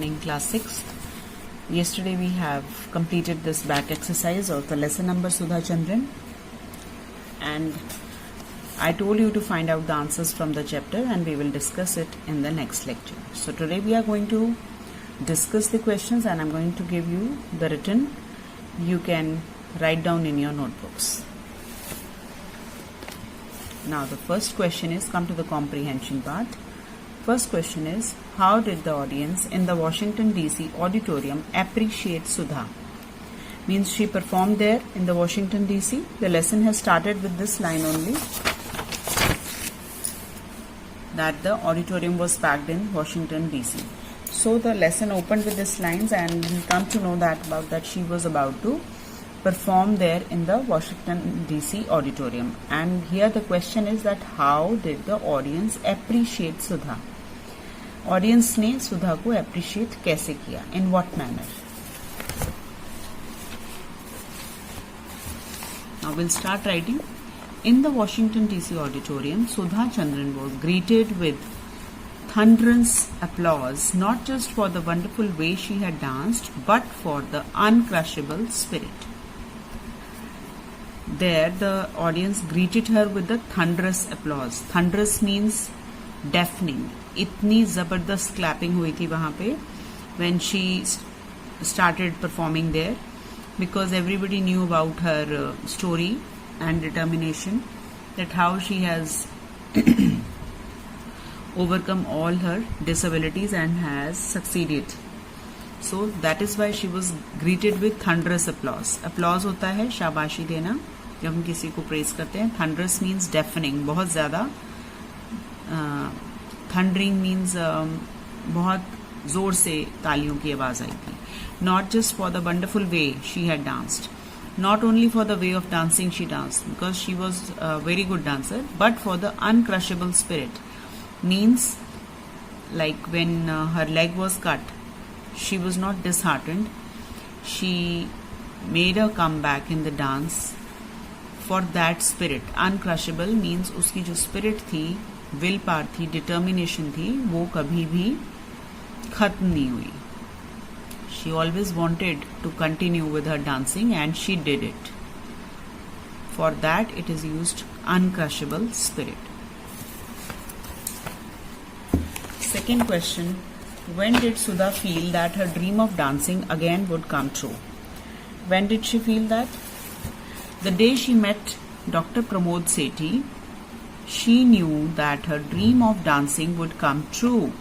studying class 6. Yesterday we have completed this back exercise of the lesson number Sudha Chandran, and I told you to find out the answers from the chapter and we will discuss it in the next lecture. So today we are going to discuss the questions and I'm going to give you the written. You can write down in your notebooks. Now the first question is, come to the comprehension part. First question is, how did the audience in the Washington DC auditorium appreciate Sudha? Means she performed there in the Washington DC. The lesson has started with this line only, that the auditorium was packed in Washington DC. So the lesson opened with these lines and we come to know that she was about to perform there in the Washington DC auditorium. And here the question is that how did the audience appreciate Sudha? Audience ने सुधा को appreciate कैसे किया? In what manner? Now we'll start writing. In the Washington DC auditorium, Sudha Chandran was greeted with thunderous applause, not just for the wonderful way she had danced, but for the uncrushable spirit. There, the audience greeted her with the thunderous applause. Thunderous means deafening. इतनी ज़बरदस्त clapping हुई थी वहाँ पे when she started performing there, because everybody knew about her story and determination, that how she has overcome all her disabilities and has succeeded. So that is why she was greeted with thunderous applause. Applause होता है शाबाशी देना जब हम किसी को praise करते हैं. Thunderous means deafening, बहुत ज़्यादा. Thundering means बहुत जोर से तालियों की आवाज आई थी. Not just for the wonderful way she had danced, not only for the way of dancing she danced, because she was a very good dancer, but for the uncrushable spirit. Means like when her leg was cut, she was not disheartened. She made a comeback in the dance for that spirit. Uncrushable means उसकी जो spirit थी, will power थी, determination थी, वो कभी भी खत्म नहीं हुई. She always wanted to continue with her dancing and she did it. For that it is used uncrushable spirit. Second question, when did Sudha feel that her dream of dancing again would come true? When did she feel that? The day she met Dr. Pramod Sethi, she knew that her dream of dancing would come true.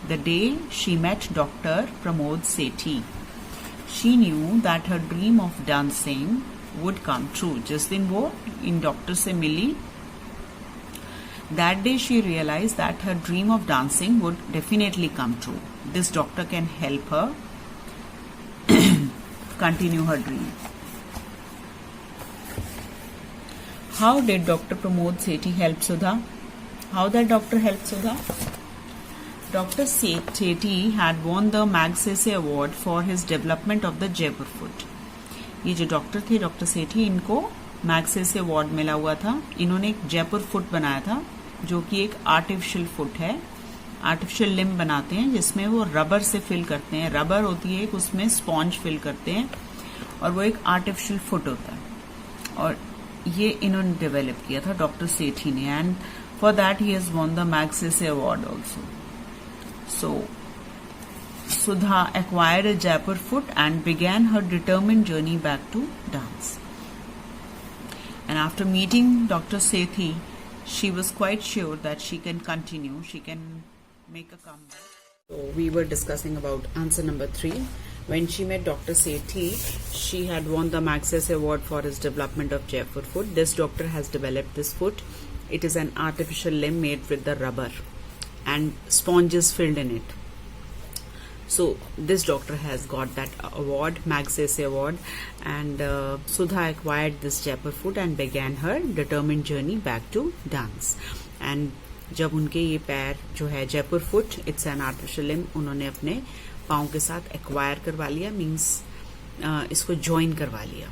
The day she met Dr. Pramod Sethi, she knew that her dream of dancing would come true. जिस दिन वो in doctor से मिली, that day she realized that her dream of dancing would definitely come true. This doctor can help her continue her dream. How did Dr. Pramod Sethi help Sudha? How that doctor helped Sudha? Dr. Sethi had won the Magsaysay Award for his development of the Jaipur foot. ये जो doctor थे, doctor सेठी, इनको Magsaysay award मिला हुआ था. इन्होंने एक Jaipur foot बनाया था जो कि एक आर्टिफिशियल फुट है. आर्टिफिशियल लिम्ब बनाते हैं जिसमें वो रबर से फिल करते हैं. रबर होती है एक, उसमें स्पॉन्ज फिल करते हैं और वो एक आर्टिफिशियल फुट होता है. और ये इन्होंने डेवलप किया था डॉक्टर सेठी ने, and for that he has won the Magsaysay award also. So Sudha acquired a Jaipur foot and began her determined journey back to dance. And after meeting Dr. Sethi, she was quite sure that she can continue, she can make a comeback. So we were discussing about answer number 3. When she met Dr. Sethi, she had won the Magsaysay Award for his development of Jaipur foot. This doctor has developed this foot. It is an artificial limb made with the rubber and sponges filled in it. So this doctor has got that award, Magsaysay Award, and Sudha acquired this Jaipur foot and began her determined journey back to dance. And जब उनके ये पैर जो है Jaipur foot, it's an artificial limb, उन्होंने अपने पाँव के साथ एक्वायर करवा लिया, मीन्स इसको ज्वाइन करवा लिया.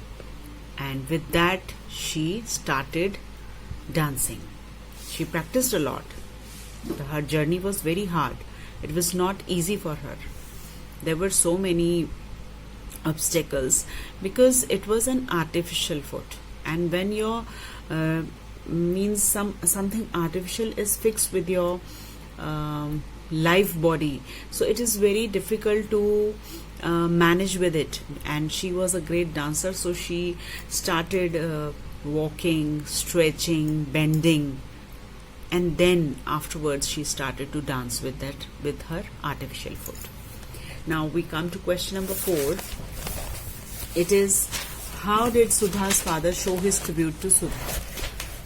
And with that she started dancing. She practised a lot. Her journey was very hard. It was not easy for her. there were so many obstacles because it was an artificial foot, and when your means something artificial is fixed with your live body, so it is very difficult to manage with it. And she was a great dancer, so she started walking, stretching, bending, and then afterwards she started to dance with her artificial foot. Now we come to question number 4. It is, how did Sudha's father show his tribute to Sudha?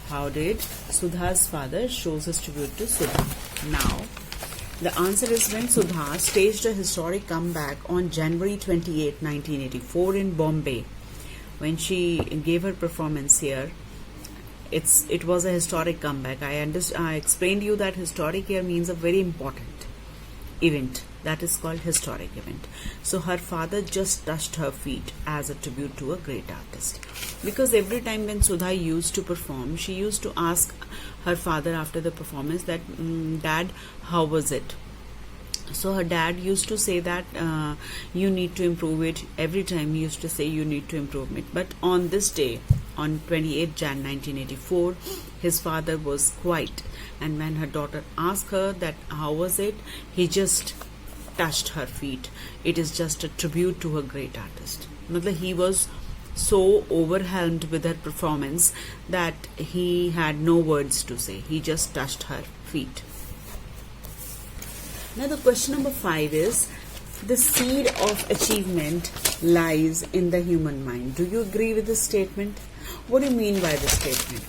How did Sudha's father show his tribute to Sudha? Now the answer is when Sudha staged a historic comeback on January 28, 1984 in Bombay. When she gave her performance here, it was a historic comeback. I explained to you that historic here means a very important event. That is called historic event. So her father just touched her feet as a tribute to a great artist. Because every time when Sudha used to perform, she used to ask her father after the performance that, Dad, how was it? So her dad used to say that you need to improve it. Every time he used to say you need to improve it. But on this day, on 28 Jan 1984, his father was quiet. And when her daughter asked her that how was it, he just touched her feet. It is just a tribute to a great artist. He was so overwhelmed with her performance that he had no words to say. He just touched her feet. Now the question number 5 is, the seed of achievement lies in the human mind. Do you agree with this statement? What do you mean by this statement?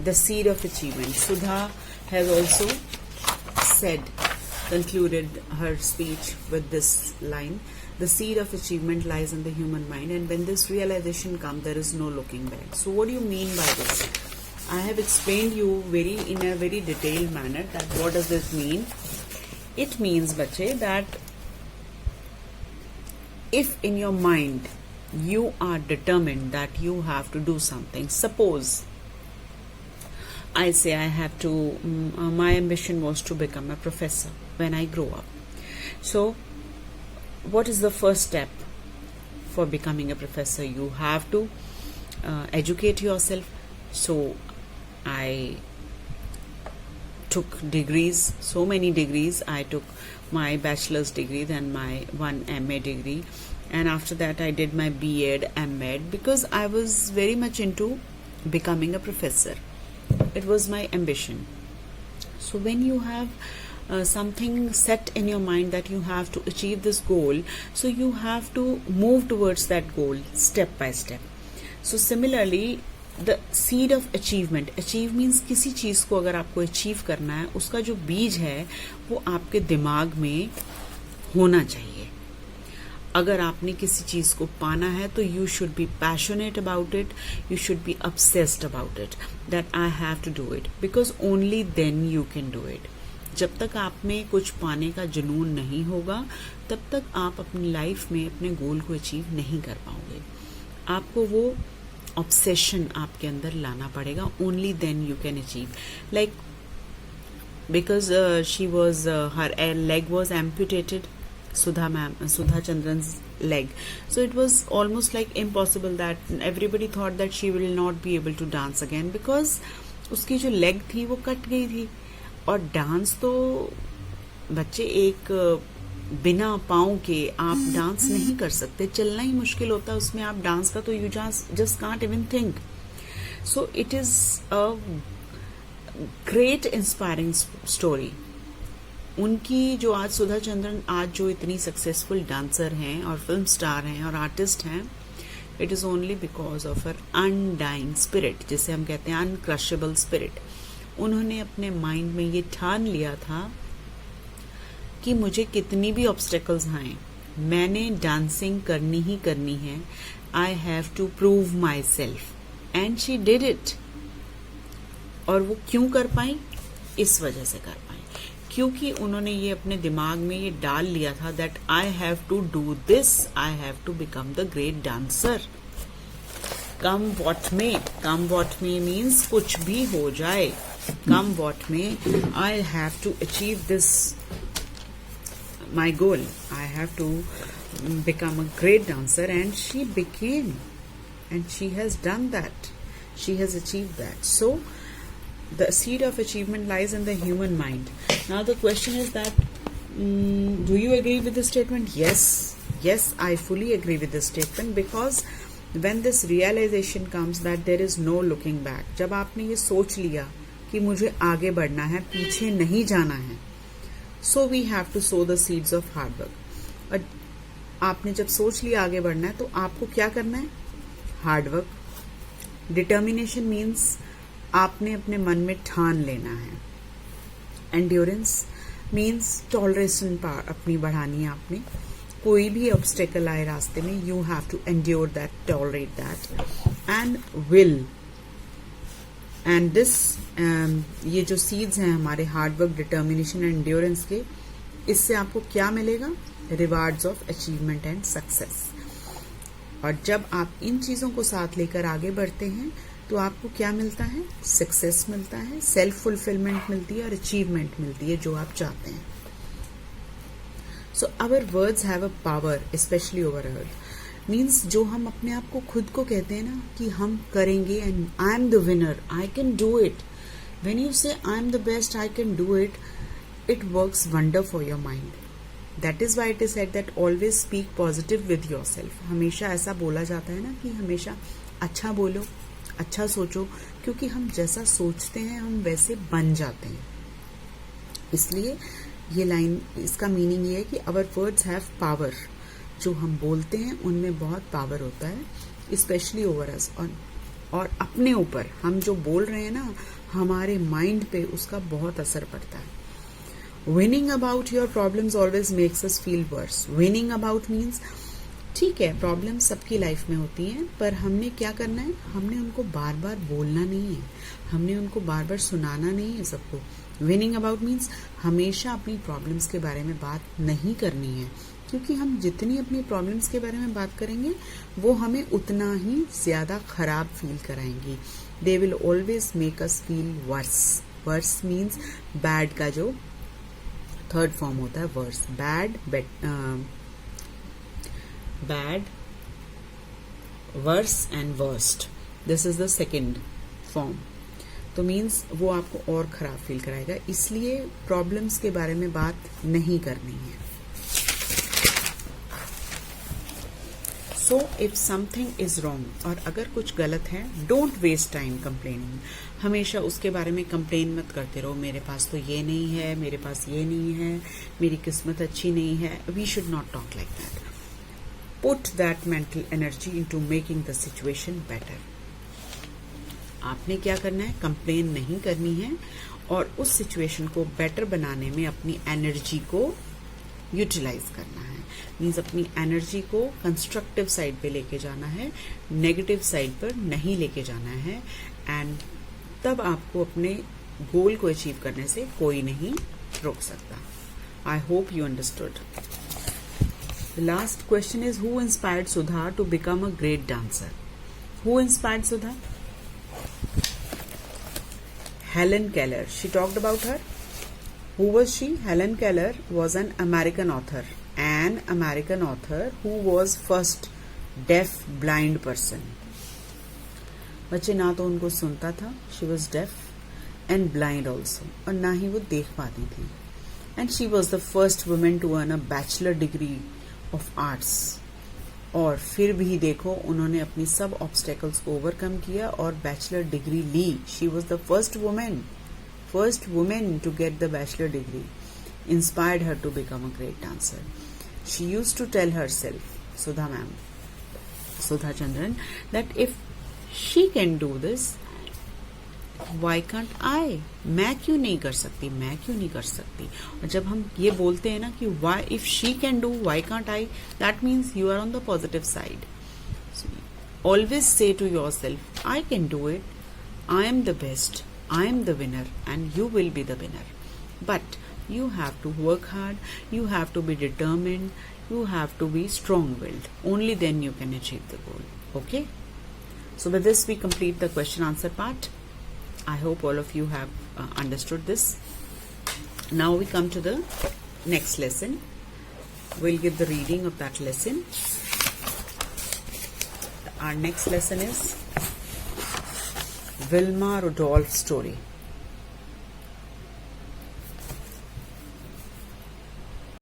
The seed of achievement. Sudha has also concluded her speech with this line. The seed of achievement lies in the human mind, and when this realization comes, there is no looking back. So what do you mean by this? I have explained you in a very detailed manner that what does this mean. It means, bache, that if in your mind you are determined that you have to do something, suppose I say I have to, my ambition was to become a professor when I grow up. So what is the first step for becoming a professor? You have to educate yourself. So I took degrees, so many degrees. I took my bachelor's degree, then my one MA degree, and after that I did my B.Ed, M.Ed, because I was very much into becoming a professor. It was my ambition. So when you have something set in your mind that you have to achieve this goal, so you have to move towards that goal step by step. So similarly, the seed of achievement. Achieve means किसी चीज को अगर आपको achieve करना है, उसका जो बीज है वो आपके दिमाग में होना चाहिए. अगर आपने किसी चीज को पाना है तो you should be passionate about it, you should be obsessed about it, that I have to do it, because only then you can do it. जब तक आप में कुछ पाने का जुनून नहीं होगा, तब तक आप अपनी लाइफ में अपने गोल को अचीव नहीं कर पाओगे. आपको वो obsession आपके अंदर लाना पड़ेगा. Only then you can achieve. Like because she was her leg was amputated, Sudha Chandran's leg. So it was almost like impossible that everybody thought that she will not be able to dance again because उसकी जो leg थी वो cut गई थी. और dance तो बच्चे एक बिना पाँव के आप डांस नहीं कर सकते, चलना ही मुश्किल होता है उसमें. आप डांस का तो you just can't even think. So it is a great inspiring story. उनकी जो आज सुधा चंद्रन आज जो इतनी सक्सेसफुल डांसर हैं और फिल्म स्टार हैं और आर्टिस्ट हैं, it is only because of her undying spirit, जिसे हम कहते हैं अनक्रशेबल स्पिरिट. उन्होंने अपने माइंड में ये ठान लिया था कि मुझे कितनी भी ऑब्स्टेकल्स आए, मैंने डांसिंग करनी ही करनी है. I have to prove myself, and she did it. और वो क्यों कर पाई? इस वजह से कर पाई क्योंकि उन्होंने ये अपने दिमाग में ये डाल लिया था that I have to do this, I have to become the great dancer. Come what में मीन्स कुछ भी हो जाए, कम वॉट में I have to achieve this my goal. I have to become a great dancer, and she became, and she has done that. She has achieved that. So the seed of achievement lies in the human mind. Now the question is that, do you agree with this statement? Yes, I fully agree with this statement, because when this realization comes that there is no looking back, जब आपने ये सोच लिया कि मुझे आगे बढ़ना है, पीछे नहीं जाना है, so we have to sow the seeds of hard work. और आपने जब सोच लिया आगे बढ़ना है, तो आपको क्या करना है? Hard work. डिटर्मिनेशन मीन्स आपने अपने मन में ठान लेना है. एंड्योरेंस मीन्स टॉलरेशन पावर अपनी बढ़ानी है आपने. कोई भी ऑब्स्टेकल आए रास्ते में, you have to endure that, tolerate that. And will. And this, ये जो सीड्स हैं हमारे hard work, determination and endurance के, इससे आपको क्या मिलेगा? Rewards of achievement and success. और जब आप इन चीजों को साथ लेकर आगे बढ़ते हैं तो आपको क्या मिलता है? सक्सेस मिलता है, सेल्फ फुलफिलमेंट मिलती है और अचीवमेंट मिलती है जो आप चाहते हैं. So our words have a power, specially over earth. Means जो हम अपने आप को खुद को कहते हैं ना कि हम करेंगे, and I am the winner, I can do it. When you say I am the best, I can do it, it works wonder for your mind. That is why it is said that always speak positive with yourself. हमेशा ऐसा बोला जाता है ना कि हमेशा अच्छा बोलो, अच्छा सोचो, क्योंकि हम जैसा सोचते हैं हम वैसे बन जाते हैं. इसलिए ये लाइन, इसका मीनिंग ये है कि आवर वर्ड्स हैव पावर. जो हम बोलते हैं उनमें बहुत पावर होता है, स्पेशली ओवर अस. और अपने ऊपर हम जो बोल रहे हैं ना, हमारे माइंड पे उसका बहुत असर पड़ता है. Winning about your problems always makes us feel worse. Winning about means, ठीक है, प्रॉब्लम्स सबकी लाइफ में होती हैं, पर हमने क्या करना है? हमने उनको बार बार बोलना नहीं है, हमने उनको बार बार सुनाना नहीं है सबको. विनिंग अबाउट मीन्स हमेशा अपनी प्रॉब्लम्स के बारे में बात नहीं करनी है, क्योंकि हम जितनी अपनी प्रॉब्लम्स के बारे में बात करेंगे वो हमें उतना ही ज्यादा खराब फील कराएंगी. They will always make us feel worse. Worse means bad का जो थर्ड फॉर्म होता है worse. Bad, worse and worst. This is the second form. तो मीन्स वो आपको और खराब फील कराएगा. इसलिए प्रॉब्लम्स के बारे में बात नहीं करनी है. So if something is wrong, और अगर कुछ गलत है, डोंट वेस्ट टाइम कंप्लेनिंग. हमेशा उसके बारे में कंप्लेन मत करते रहो, मेरे पास तो ये नहीं है, मेरे पास ये नहीं है, मेरी किस्मत अच्छी नहीं है. We should not talk like that. Put that mental energy into making the situation better. आपने क्या करना है? कंप्लेन नहीं करनी है, और उस सिचुएशन को बेटर बनाने में अपनी एनर्जी को यूटिलाइज करना है. मीन्स अपनी एनर्जी को कंस्ट्रक्टिव साइड पे लेके जाना है, नेगेटिव साइड पर नहीं लेके जाना है. एंड तब आपको अपने गोल को अचीव करने से कोई नहीं रोक सकता. I hope you understood. The last question is, who inspired Sudha to become a great dancer? Who inspired Sudha? Helen Keller. She talked about her. Who was she? Helen Keller was an American author. An American author who was first deaf blind person. बच्चे ना तो उनको सुनता था, she was deaf and blind also, और ना ही वो देख पाती थी. And she was the first woman to earn a bachelor degree of arts. और फिर भी देखो, उन्होंने अपनी सब ऑब्स्टेकल्स को ओवरकम किया और बैचलर डिग्री ली. She was the first women to get the bachelor degree. Inspired her to become a great dancer. She used to tell herself, Sudha Chandran, that if she can do this, why can't I? मैं क्यों नहीं कर सकती, मैं क्यों नहीं कर सकती? और जब हम ये बोलते हैं ना कि why, if she can do, why can't I, that means you are on the positive side. Always say to yourself, I can do it, I am the best, I am the winner, and you will be the winner. But you have to work hard, you have to be determined, you have to be strong-willed. Only then you can achieve the goal. Okay? So with this we complete the question answer part. I hope all of you have understood this. Now we come to the next lesson. We'll give the reading of that lesson. Our next lesson is Wilma Rudolph story.